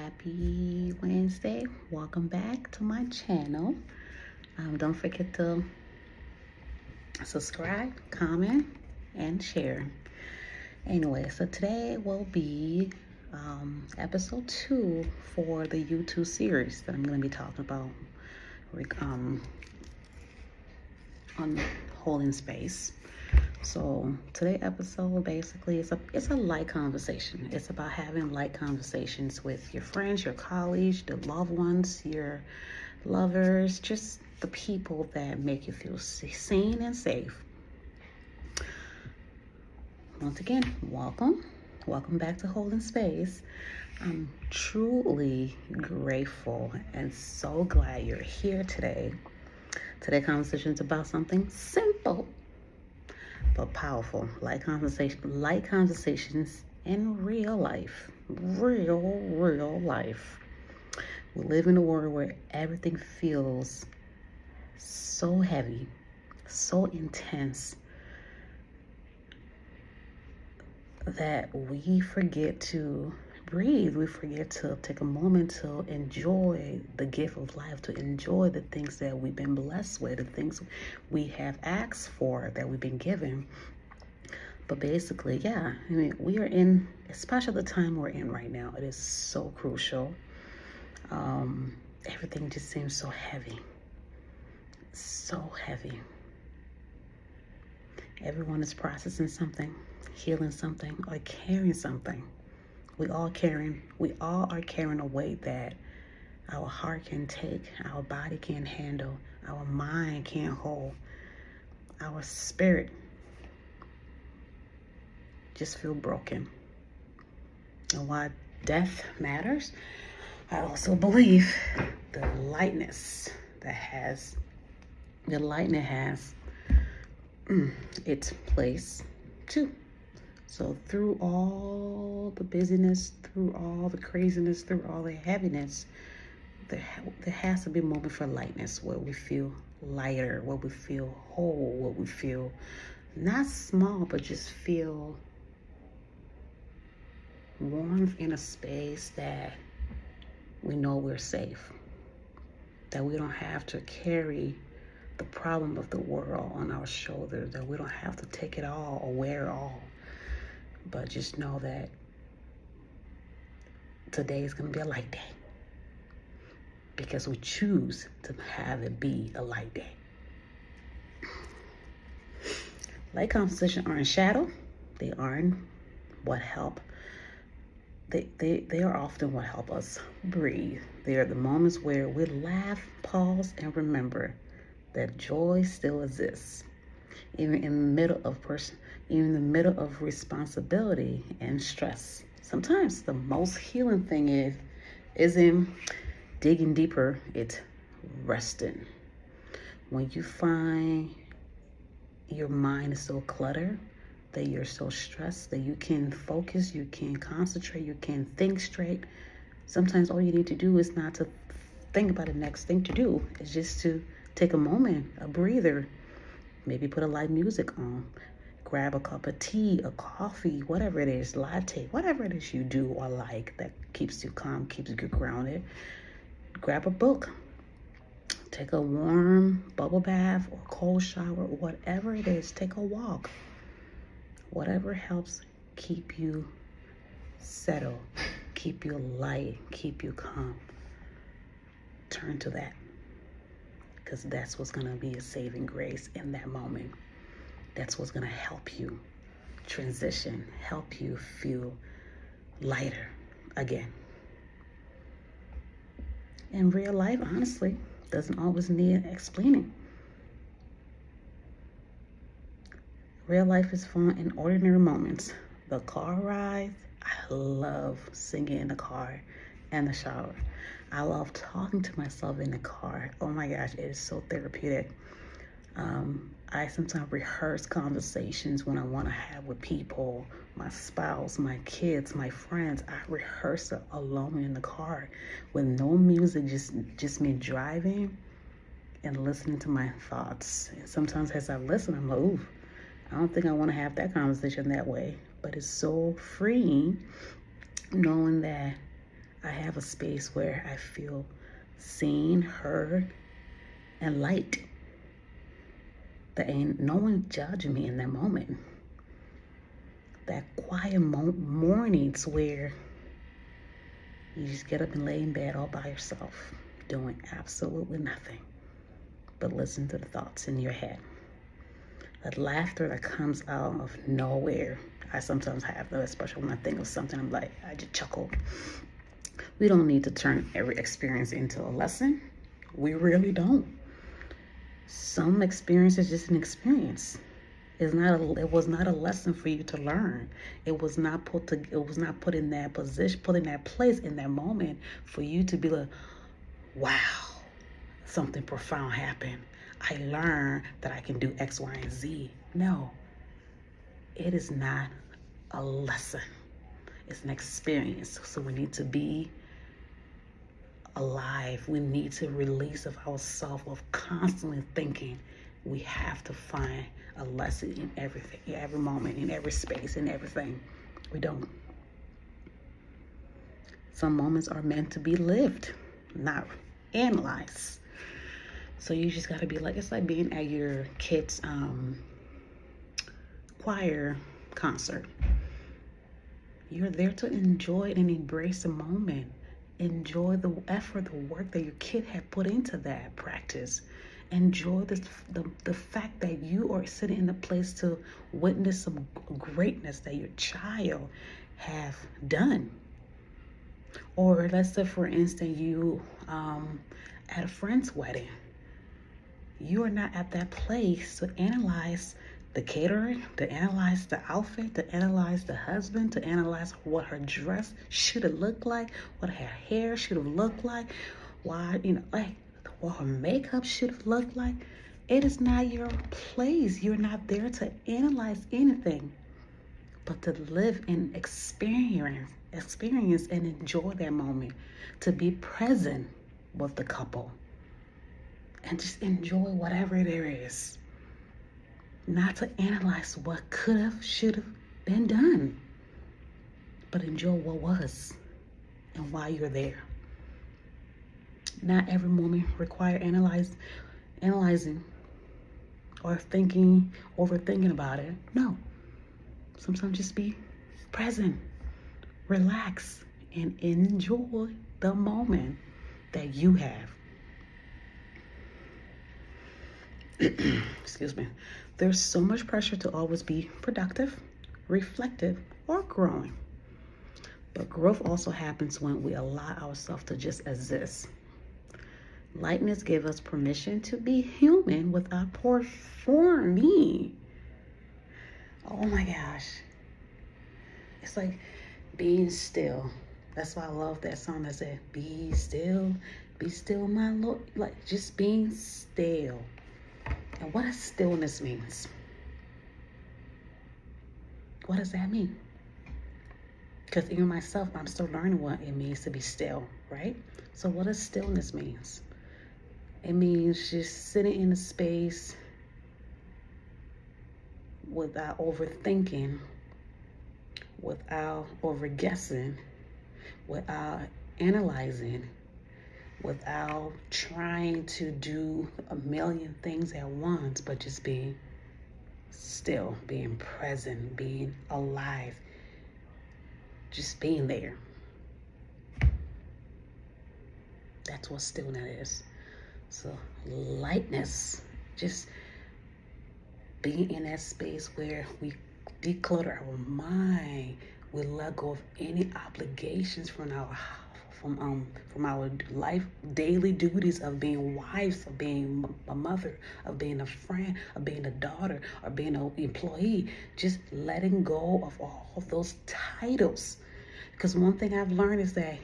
Happy Wednesday. Welcome back to my channel. Don't forget to subscribe, comment, and share. Anyway, so today will be episode 2 for the YouTube series that I'm going to be talking about on holding space. So today's episode basically it's a light conversation. It's about having light conversations with your friends, your colleagues, the loved ones, your lovers, just the people that make you feel seen and safe. Once again, welcome back to Holding Space. I'm truly grateful and so glad you're here today. Today's conversation is about something simple but powerful, light conversations in real life. Real life. We live in a world where everything feels so heavy, so intense, that we forget to breathe. We forget to take a moment to enjoy the gift of life, to enjoy the things that we've been blessed with, the things we have asked for, that we've been given. But basically, we are in, especially the time we're in right now, it is so crucial. Everything just seems so heavy. So heavy. Everyone is processing something, healing something, or carrying something. We all are carrying a weight that our heart can take, our body can handle, our mind can't hold, our spirit just feel broken. And why death matters, I also believe the lightness has its place too. So through all the busyness, through all the craziness, through all the heaviness, there has to be a moment for lightness, where we feel lighter, where we feel whole, where we feel not small, but just feel warmth in a space that we know we're safe, that we don't have to carry the problem of the world on our shoulders, that we don't have to take it all or wear it all, but just know that today is going to be a light day, because we choose to have it be a light day. Light conversations aren't shadow. They aren't what help. They are often what help us breathe. They are the moments where we laugh, pause, and remember that joy still exists, even in the middle of responsibility and stress. Sometimes the most healing thing isn't digging deeper, it's resting. When you find your mind is so cluttered, that you're so stressed, that you can focus, you can concentrate, you can think straight. Sometimes all you need to do is not to think about the next thing to do. It's just to take a moment, a breather, maybe put a light music on, grab a cup of tea, a coffee, whatever it is, latte, whatever it is you do or like that keeps you calm, keeps you grounded. Grab a book, take a warm bubble bath or cold shower, whatever it is, take a walk. Whatever helps keep you settled, keep you light, keep you calm. Turn to that, because that's what's going to be a saving grace in that moment. That's what's going to help you transition, help you feel lighter again. In real life, honestly, doesn't always need explaining. Real life is fun in ordinary moments. The car rides, I love singing in the car and the shower. I love talking to myself in the car. Oh my gosh, it is so therapeutic. I sometimes rehearse conversations when I want to have with people, my spouse, my kids, my friends. I rehearse it alone in the car with no music, just me driving and listening to my thoughts. And sometimes as I listen, I'm like, ooh, I don't think I want to have that conversation that way. But it's so freeing knowing that I have a space where I feel seen, heard, and liked. That ain't no one judging me in that moment. That quiet mornings where you just get up and lay in bed all by yourself, doing absolutely nothing but listen to the thoughts in your head. That laughter that comes out of nowhere. I sometimes have that, especially when I think of something, I'm like, I just chuckle. We don't need to turn every experience into a lesson. We really don't. Some experience is just an experience. It was not a lesson for you to learn. It was not put in that position, put in that place in that moment for you to be like, wow, something profound happened. I learned that I can do X, Y, and Z. No, it is not a lesson. It's an experience. So we need to be alive. We need to release of ourselves of constantly thinking. We have to find a lesson in everything, in every moment, in every space, in everything. We don't. Some moments are meant to be lived, not analyzed. So you just got to be like, it's like being at your kid's choir concert. You're there to enjoy and embrace the moment. Enjoy the effort, the work that your kid had put into that practice. Enjoy the fact that you are sitting in a place to witness some greatness that your child have done. Or let's say, for instance, you at a friend's wedding. You are not at that place to analyze the catering, to analyze the outfit, to analyze the husband, to analyze what her dress should have looked like, what her hair should have looked like, why, what her makeup should have looked like. It is not your place. You're not there to analyze anything, but to live and experience and enjoy that moment, to be present with the couple and just enjoy whatever there is. Not to analyze what could have, should have been done, but enjoy what was and why you're there. Not every moment require analyzing or overthinking about it. No. Sometimes just be present, relax, and enjoy the moment that you have. Excuse me. There's so much pressure to always be productive, reflective, or growing. But growth also happens when we allow ourselves to just exist. Lightness gives us permission to be human without performing. Oh my gosh. It's like being still. That's why I love that song that said, be still, my Lord. Like just being still. And what does stillness means? What does that mean? Because even myself, I'm still learning what it means to be still, right? So what does stillness means? It means just sitting in a space without overthinking, without overguessing, without analyzing, without trying to do a million things at once, but just being still, being present, being alive, just being there. That's what stillness is. So lightness, just being in that space where we declutter our mind, we let go of any obligations from our life daily duties of being wives, of being a mother, of being a friend, of being a daughter, or being an employee. Just letting go of all of those titles. Because one thing I've learned is that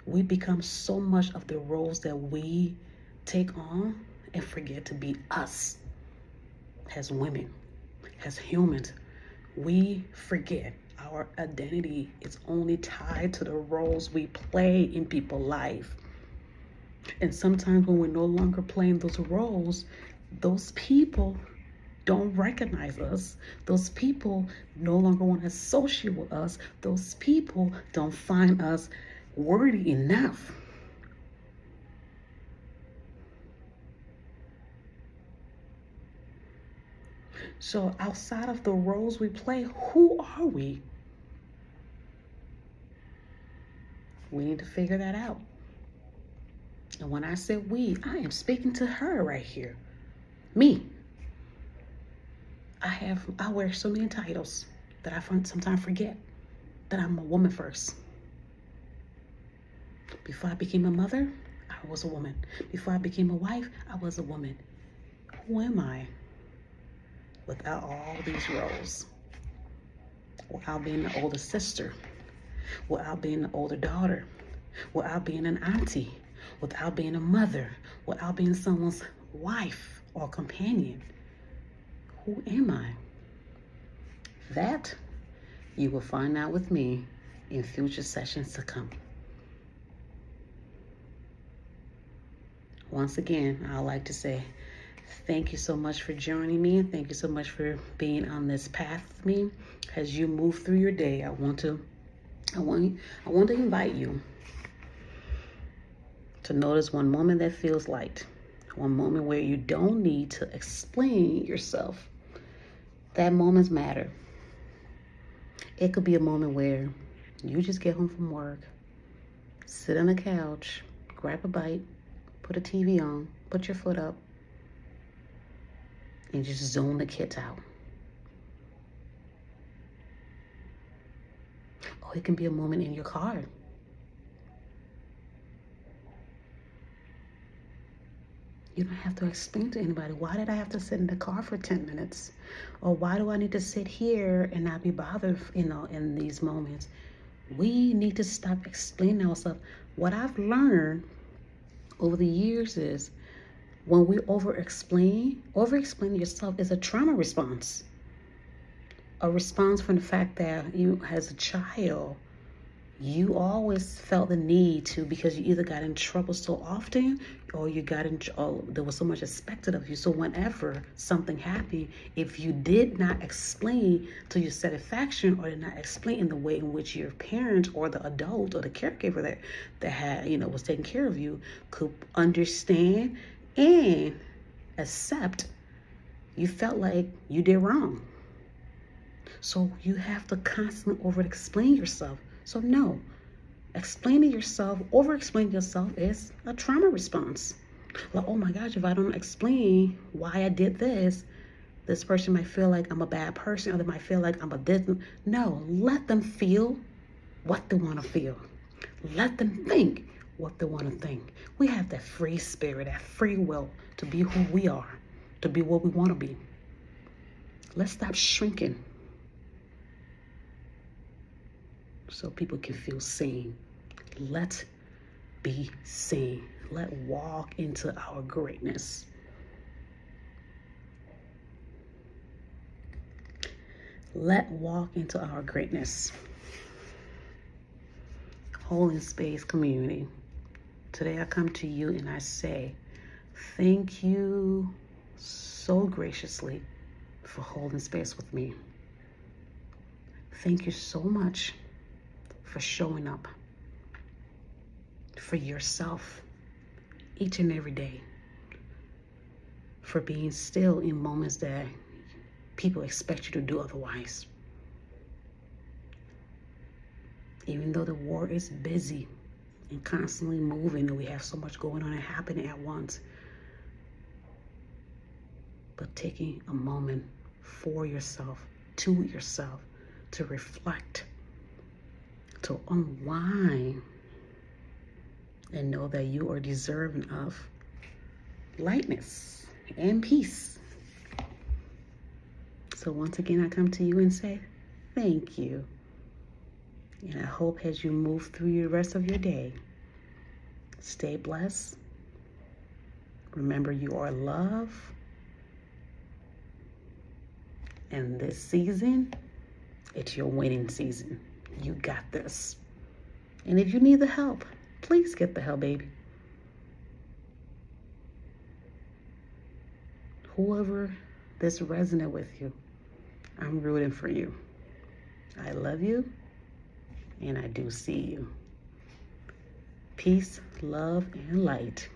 we become so much of the roles that we take on and forget to be us as women, as humans. We forget our identity is only tied to the roles we play in people's life. And sometimes when we're no longer playing those roles, those people don't recognize us. Those people no longer want to associate with us. Those people don't find us worthy enough. So outside of the roles we play, who are we? We need to figure that out. And when I said we, I am speaking to her right here. Me. I wear so many titles that I sometimes forget that I'm a woman first. Before I became a mother, I was a woman. Before I became a wife, I was a woman. Who am I without all these roles? Without being the older sister, without being the older daughter, without being an auntie, without being a mother, without being someone's wife or companion. Who am I? That you will find out with me in future sessions to come. Once again, I'd like to say thank you so much for joining me. Thank you so much for being on this path with me. As you move through your day, I want to invite you to notice one moment that feels light, one moment where you don't need to explain yourself. That moments matter. It could be a moment where you just get home from work, sit on the couch, grab a bite, put a TV on, put your foot up, and just zone the kids out. Or it can be a moment in your car. You don't have to explain to anybody, why did I have to sit in the car for 10 minutes? Or why do I need to sit here and not be bothered, in these moments? We need to stop explaining ourselves. What I've learned over the years is when we over-explain yourself is a trauma response. A response from the fact that you, as a child, you always felt the need to, because you either got in trouble so often or there was so much expected of you. So whenever something happened, if you did not explain to your satisfaction or did not explain in the way in which your parent or the adult or the caregiver that had, was taking care of you could understand and accept, you felt like you did wrong. So you have to constantly over-explain yourself. So no, over-explaining yourself is a trauma response. Like, oh my gosh, if I don't explain why I did this person might feel like I'm a bad person, or they might feel like I'm a this. No, let them feel what they want to feel. Let them think what they want to think. We have that free spirit, that free will to be who we are, to be what we want to be. Let's stop shrinking so people can feel seen. Let's be seen. Let's walk into our greatness. Let's walk into our greatness. Holding Space community. Today I come to you and I say, thank you so graciously for holding space with me. Thank you so much for showing up for yourself each and every day, for being still in moments that people expect you to do otherwise. Even though the world is busy and constantly moving and we have so much going on and happening at once, but taking a moment for yourself, to reflect, to unwind, and know that you are deserving of lightness and peace. So once again, I come to you and say, thank you. And I hope as you move through the rest of your day, stay blessed. Remember, you are loved. And this season, it's your winning season. You got this. And if you need the help, please get the help, baby. Whoever this resonate with you, I'm rooting for you. I love you, and I do see you. Peace, love, and light.